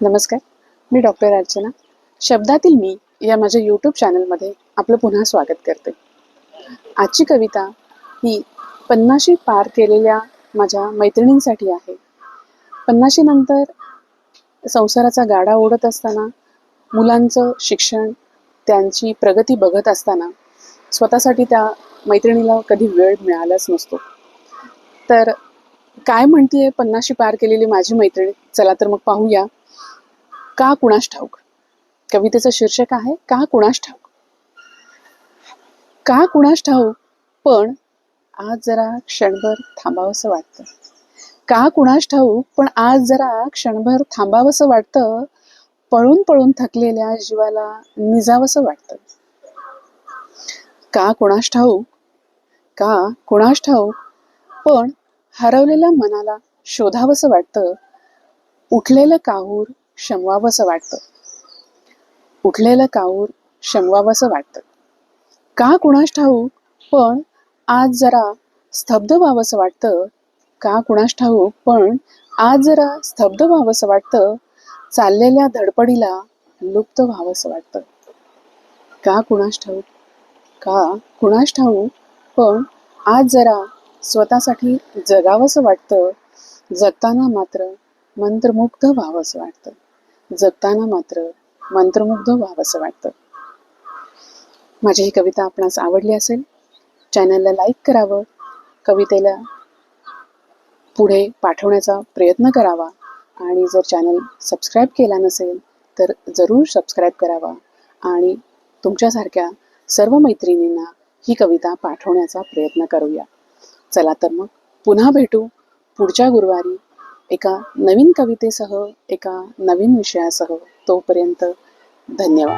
नमस्कार, मी डॉक्टर अर्चना. शब्दातील मी या माझ्या यूट्यूब चॅनलमध्ये आपलं पुन्हा स्वागत करते. आजची कविता ही 50शी पार केलेल्या माझ्या मैत्रिणींसाठी आहे. 50शी नंतर संसाराचा गाडा ओढत असताना, मुलांचं शिक्षण, त्यांची प्रगती बघत असताना स्वतःसाठी त्या मैत्रिणीला कधी वेळ मिळालाच नसतो. तर काय म्हणतीये 50शी पार केलेली माझी मैत्रीण? चला तर मग पाहूया. का कुणास ठाऊक? कवितेचं शीर्षक आहे का कुणास ठाऊक. का कुणास ठाऊक, पण आज जरा क्षणभर थांबावंसं वाटतं. का कुणास ठाऊक, पण आज जरा क्षणभर थांबावंसं वाटतं. पळून पळून थकलेल्या जीवाला निजावंसं वाटतं. का कुणास ठाऊक, का कुणास ठाऊक, पण हरवलेल्या मनाला शोधावंसं वाटतं. उठलेलं काहूर शमवावंसं वाटतं. उठलेलं काहूर शमवावंसं वाटतं. का कुणास ठाऊक, पण आज जरा स्तब्ध व्हावंसं वाटतं. का कुणास ठाऊक, पण आज जरा स्तब्ध व्हावंसं वाटतं. चाललेल्या धडपडीला लुप्त व्हावंसं वाटतं. का कुणास ठाऊक, का कुणास ठाऊक, पण आज जरा स्वतःसाठी जगावंसं वाटतं. जगताना मात्र मंत्रमुग्ध व्हावंसं वाटतं. जगताना मात्र मंत्रमुग्ध व्हावंसं वाटतं. माझी ही कविता आपणास आवडली असेल, चॅनलला लाईक करावं, कवितेला पुढे पाठवण्याचा प्रयत्न करावा आणि जर चॅनल सबस्क्राईब केला नसेल तर जरूर सबस्क्राईब करावा आणि तुमच्यासारख्या सर्व मैत्रिणींना ही कविता पाठवण्याचा प्रयत्न करूया. चला तर मग पुन्हा भेटू पुढच्या गुरुवारी एका नवीन कवितेसह, एका नवीन विषयासह. तोपर्यंत धन्यवाद.